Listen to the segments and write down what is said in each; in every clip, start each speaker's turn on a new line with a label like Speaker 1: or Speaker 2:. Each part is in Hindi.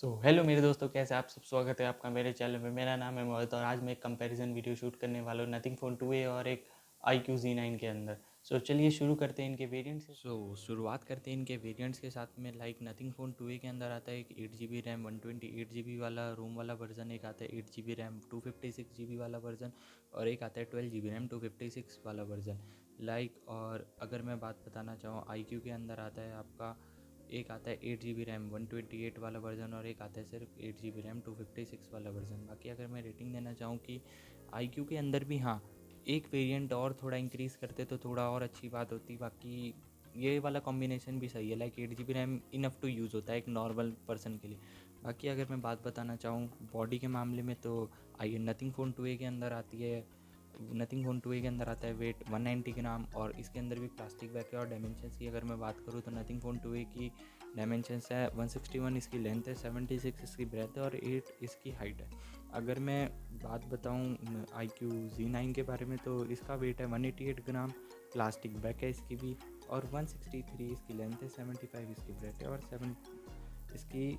Speaker 1: हेलो मेरे दोस्तों, कैसे आप सब। स्वागत है आपका मेरे चैनल में। मेरा नाम है मोहित और आज मैं एक कंपैरिजन वीडियो शूट करने वाला हूँ नथिंग फ़ोन 2A और एक iQOO Z9 के अंदर। चलिए शुरू करते हैं इनके वेरिएंट्स से। शुरुआत करते हैं इनके वेरिएंट्स के साथ में। नथिंग फ़ोन 2A के अंदर आता है एक 8 GB रैम 128 GB वाला रोम वाला वर्जन, एक आता है 8 GB रैम 256 GB वाला वर्जन और एक आता है 12 GB रैम 256 वाला वर्जन। और अगर मैं बात बताना चाहूँ, iQOO के अंदर आता है आपका एक आता है 8 GB रैम 128 वाला वर्जन और एक आता है सिर्फ 8 GB रैम 256 वाला वर्जन। बाकी अगर मैं रेटिंग देना चाहूँ कि iQOO के अंदर भी हाँ एक वेरिएंट और थोड़ा इंक्रीज़ करते तो थोड़ा और अच्छी बात होती। बाकी ये वाला कॉम्बिनेशन भी सही है। 8 GB RAM enough to use होता है एक नॉर्मल पर्सन के लिए। बाकी अगर मैं बात बताना चाहूँ बॉडी के मामले में, तो आई नथिंग फ़ोन 2A के अंदर आती है। नथिंग फ़ोन 2A के अंदर आता है वेट 190 ग्राम और इसके अंदर भी प्लास्टिक बैग है। और डायमेंशंस की अगर मैं बात करूँ तो नथिंग फ़ोन 2A की डायमेंशंस है 161 इसकी लेंथ है, 76 इसकी ब्रेथ है और 8 इसकी हाइट है। अगर मैं बात बताऊँ iQOO Z9 के बारे में, तो इसका वेट है 188 ग्राम, प्लास्टिक बैग है इसकी भी और 163 इसकी लेंथ है, 75 इसकी ब्रेथ है और 7 इसकी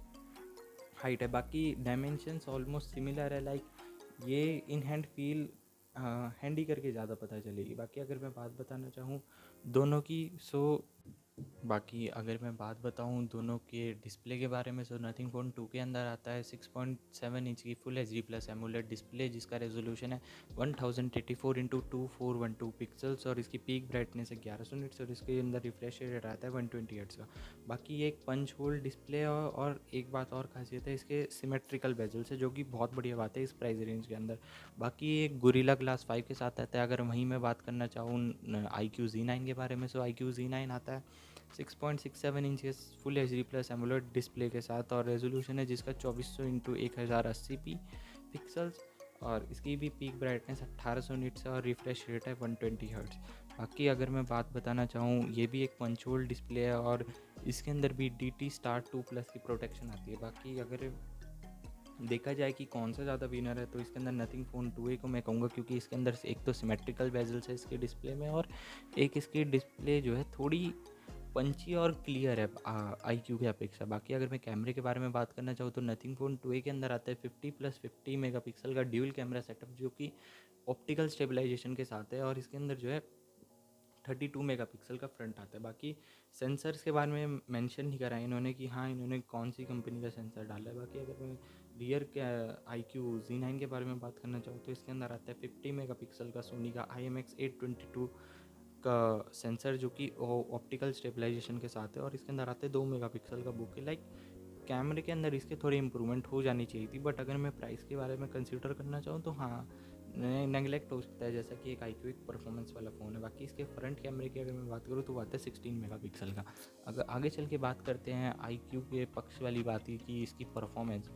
Speaker 1: हाइट है। बाकी डायमेंशंस ऑलमोस्ट सिमिलर है। ये इन हैंड फील हैंडी करके ज़्यादा पता चलेगी। बाकी अगर मैं बात बताना चाहूँ दोनों की, बाकी अगर मैं बात बताऊं दोनों के डिस्प्ले के बारे में, नथिंग फ़ोन 2 के अंदर आता है 6.7 इंच की full HD plus AMOLED display जिसका रेजोल्यूशन है 1084x2412 पिक्सल्स और इसकी पीक ब्राइटनेस है 1100 निट्स और इसके अंदर रिफ्रेश रेट आता है 120 हर्ट्ज का। बाकी ये एक पंच होल डिस्प्ले और एक बात और खासियत है इसके सिमेट्रिकल बेजल्स है, जो कि बहुत बढ़िया बात है इस प्राइस रेंज के अंदर। बाकी एक गोरिल्ला ग्लास 5 के साथ आता है। अगर वहीं मैं बात करना चाहूँ iQOO Z9 के बारे में, iQOO Z9 आता है 6.67 inches full HD plus AMOLED display के साथ और रेजोल्यूशन है जिसका 2400x1080p पिक्सल्स और इसकी भी पीक ब्राइटनेस 1800 निट्स है और रिफ्रेश रेट है 120 हर्ट्ज। बाकी अगर मैं बात बताना चाहूँ, ये भी एक पंच होल डिस्प्ले है और इसके अंदर भी DT Star 2 प्लस की प्रोटेक्शन आती है। बाकी अगर देखा जाए कि कौन सा ज़्यादा विनर है, तो इसके अंदर नथिंग फ़ोन 2A को मैं कहूँगा, क्योंकि इसके अंदर एक तो सिमेट्रिकल बेजल्स है इसके डिस्प्ले में और एक इसकी डिस्प्ले जो है थोड़ी पंची और क्लियर है iQOO की अपेक्षा। बाकी अगर मैं कैमरे के बारे में बात करना चाहूँ, तो नथिंग फ़ोन 2A के अंदर आता है 50+50 मेगापिक्सल का ड्यूल कैमरा सेटअप, जो कि ऑप्टिकल स्टेबलाइजेशन के साथ है और इसके अंदर जो है 32 मेगापिक्सल का फ्रंट आता है। बाकी सेंसर्स के बारे में मेंशन नहीं करा है इन्होंने कि हाँ इन्होंने कौन सी कंपनी का सेंसर डाला है। बाकी अगर मैं रियर के iQOO Z9 के बारे में बात करना चाहूँ, तो इसके अंदर आता है 50 मेगापिक्सल का सोनी का IMX822 का सेंसर, जो कि ऑप्टिकल स्टेबलाइजेशन के साथ है और इसके अंदर आते हैं 2 मेगापिक्सल का बुके। कैमरे के अंदर इसके थोड़ी इंप्रूवमेंट हो जानी चाहिए थी, बट अगर मैं प्राइस के बारे में कंसिडर करना चाहूँ तो हाँ नेगलेक्ट हो सकता है, जैसा कि एक iQOO एक परफॉर्मेंस वाला फ़ोन है। बाकी इसके फ्रंट कैमरे की अगर मैं बात करूँ तो वो आता है 16 मेगापिक्सल का। अगर आगे चल के बात करते हैं iQOO के पक्ष वाली बात की इसकी परफॉर्मेंस,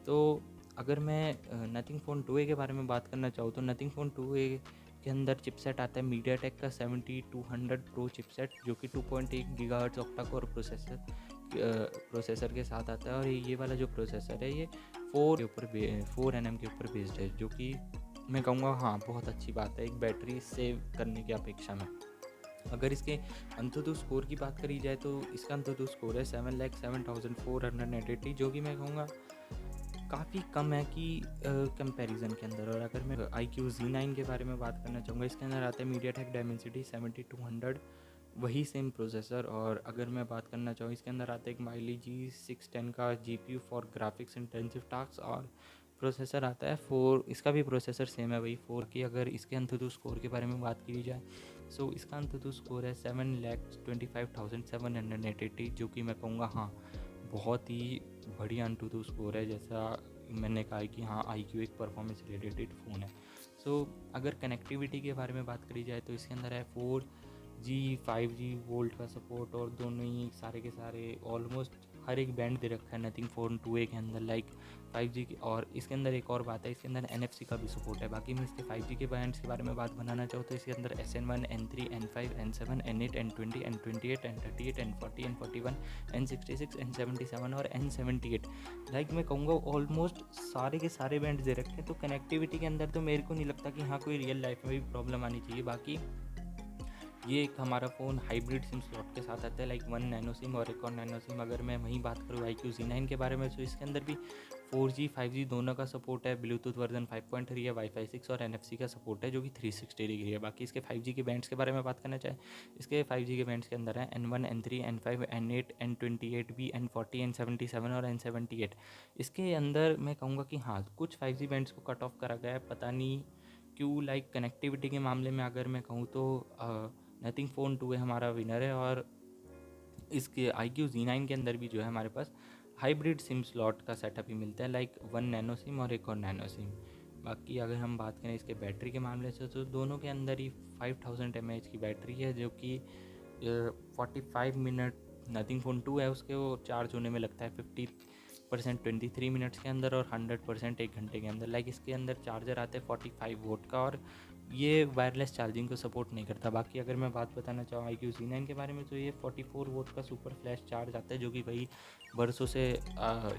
Speaker 1: तो अगर मैं नथिंग फ़ोन 2A के बारे में बात करना चाहूँ, तो नथिंग फ़ोन 2A के अंदर चिपसेट आता है MediaTek का 7200 Pro चिपसेट, जो कि 2.1 गीगाहर्ट्ज़ ऑक्टा कोर प्रोसेसर के साथ आता है। और ये वाला जो प्रोसेसर है ये 4 nm के ऊपर बेस्ड है, जो कि मैं कहूँगा हाँ बहुत अच्छी बात है एक बैटरी सेव करने की अपेक्षा में। अगर इसके अंतुतु स्कोर की बात करी जाए, तो इसका अंतुतु स्कोर है 7,07,480, जो कि मैं कहूँगा काफ़ी कम है कि कंपैरिजन के अंदर। और अगर मैं iQOO Z9 के बारे में बात करना चाहूँगा, इसके अंदर आता है MediaTek Dimensity 7200, वही सेम प्रोसेसर। और अगर मैं बात करना चाहूँ, इसके अंदर आता है एक Mali G610 का GPU for graphics intensive task और प्रोसेसर आता है 4, इसका भी प्रोसेसर सेम है वही 4 की। अगर इसके अंतुतु स्कोर के बारे में बात की जाए, इसका अंतुतु स्कोर है 7,25,780, जो कि मैं कहूँगा हाँ बहुत ही बढ़िया अंतुतु स्कोर है। जैसा मैंने कहा कि हाँ iQOO एक परफॉर्मेंस रिलेटेड फ़ोन है। अगर कनेक्टिविटी के बारे में बात करी जाए, तो इसके अंदर है 4G 5G वोल्ट का सपोर्ट और दोनों ही सारे के सारे ऑलमोस्ट हर एक बैंड दे रखा है नथिंग फ़ोन 2A के अंदर 5G की। और इसके अंदर एक और बात है, इसके अंदर NFC का भी सपोर्ट है। बाकी मैं इसके 5G के बैंड्स के बारे में बात बनाना चाहूँ, तो इसके अंदर SN1 N3 N5 N7 N8 N20 N28 N38 N40 N41 N66 N77 और N78 मैं कहूँगा ऑलमोस्ट सारे के सारे बैंड दे रखे हैं। तो कनेक्टिविटी के अंदर तो मेरे को नहीं लगता कि हाँ कोई रियल लाइफ में भी प्रॉब्लम आनी चाहिए। बाकी ये एक हमारा फ़ोन हाइब्रिड सिम स्लॉट के साथ आता है, लाइक 1 नैनो सिम और एक और नैनो सिम। अगर मैं वहीं बात करूँ iQOO Z9 के बारे में, तो इसके अंदर भी 4G 5G दोनों का सपोर्ट है, ब्लूटूथ वर्जन 5.3 है, वाईफाई 6 और NFC का सपोर्ट है जो कि 360 डिग्री है। बाकी इसके 5G के बैंड्स के बारे में बात करना चाहें, इसके 5G के बैंड्स के अंदर है N1 N3 N5 N8 N28B N40 N77 और N78। इसके अंदर मैं कहूँगा कि हाँ, कुछ 5G बैंड्स को कट ऑफ करा गया है, पता नहीं क्यों। लाइक कनेक्टिविटी के मामले में अगर मैं कहूँ तो नथिंग फ़ोन 2 हमारा विनर है। और इसके iQOO Z9 के अंदर भी जो है हमारे पास हाइब्रिड सिम स्लॉट का सेटअप ही मिलता है, लाइक 1 नैनो सिम और एक और नैनो सिम। बाकी अगर हम बात करें इसके बैटरी के मामले से, तो दोनों के अंदर ही 5000 mAh की बैटरी है, जो कि 45 मिनट नथिंग फ़ोन 2 है उसके वो चार्ज होने में लगता है, 50% 23 मिनट्स के अंदर और 100% 1 घंटे के अंदर। लाइक इसके अंदर चार्जर आते हैं 45 वोट का, और ये वायरलेस चार्जिंग को सपोर्ट नहीं करता। बाकी अगर मैं बात बताना चाहूँ iQOO Z9 के बारे में, तो ये 44 वोट का सुपर फ्लैश चार्ज आता है, जो कि भाई बरसों से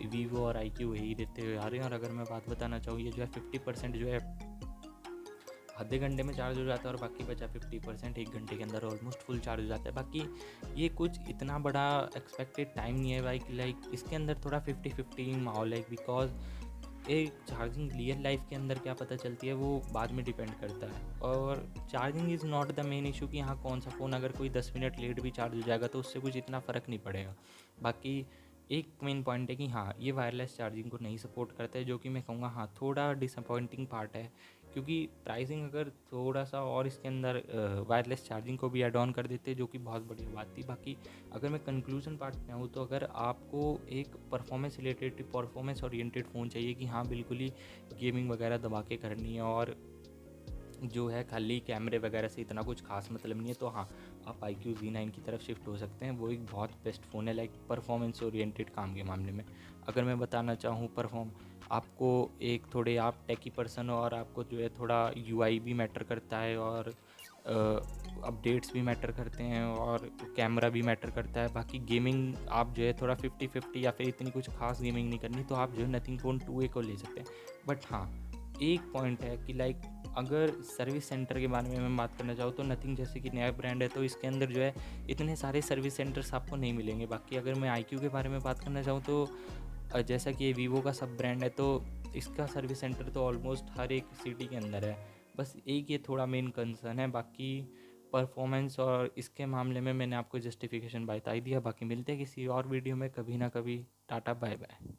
Speaker 1: वीवो और iQOO यही देते हुए आ रहे हैं। और अगर मैं बात बताना चाहूँ, ये जो है 50% जो है आधे घंटे में चार्ज हो जाता है, और बाकी बचा 50% 1 घंटे के अंदर ऑलमोस्ट फुल चार्ज हो जाता है। बाकी ये कुछ इतना बड़ा एक्सपेक्टेड टाइम नहीं है भाई, लाइक इसके अंदर थोड़ा 50-50 माहौल है, बिकॉज एक चार्जिंग रियल लाइफ के अंदर क्या पता चलती है वो बाद में डिपेंड करता है। और charging is not the main issue कि हाँ कौन सा फ़ोन अगर कोई 10 मिनट लेट भी चार्ज हो जाएगा तो उससे कुछ इतना फ़र्क नहीं पड़ेगा। बाकी एक मेन पॉइंट है कि हाँ ये वायरलेस चार्जिंग को नहीं सपोर्ट करता है, जो कि मैं कहूँगा हाँ थोड़ा डिसअपॉइंटिंग पार्ट है। क्योंकि प्राइसिंग अगर थोड़ा सा और इसके अंदर वायरलेस चार्जिंग को भी ऐड ऑन कर देते, जो कि बहुत बढ़िया बात थी। बाकी अगर मैं कंक्लूजन पार्ट में आऊँ, तो अगर आपको एक performance related performance oriented phone चाहिए कि हाँ बिल्कुल ही गेमिंग वगैरह दबा के करनी है, और जो है खाली कैमरे वगैरह से इतना कुछ खास मतलब नहीं है, तो हाँ आप iQOO Z9 की तरफ शिफ्ट हो सकते हैं। वो एक बहुत बेस्ट फ़ोन है, लाइक परफॉर्मेंस ओरिएंटेड काम के मामले में। अगर मैं बताना चाहूँ आपको एक थोड़े आप टेकी पर्सन हो और आपको जो है थोड़ा UI भी मैटर करता है, और अपडेट्स भी मैटर करते हैं, और कैमरा भी मैटर करता है। बाकी गेमिंग आप जो है थोड़ा 50-50 या फिर इतनी कुछ खास गेमिंग नहीं करनी, तो आप जो है नथिंग फ़ोन 2A को ले सकते हैं। बट हाँ एक पॉइंट है कि लाइक अगर सर्विस सेंटर के बारे में मैं बात करना चाहूँ, तो नथिंग जैसे कि नया ब्रांड है, तो इसके अंदर जो है इतने सारे सर्विस सेंटर्स आपको नहीं मिलेंगे। बाकी अगर मैं iQOO के बारे में बात करना चाहूँ, तो जैसा कि ये वीवो का सब ब्रांड है, तो इसका सर्विस सेंटर तो ऑलमोस्ट हर एक सिटी के अंदर है। बस एक ये थोड़ा मेन कंसर्न है। बाकी परफॉर्मेंस और इसके मामले में मैंने आपको जस्टिफिकेशन बता ही दिया। बाकी मिलते हैं किसी और वीडियो में कभी ना कभी। Tata bye bye.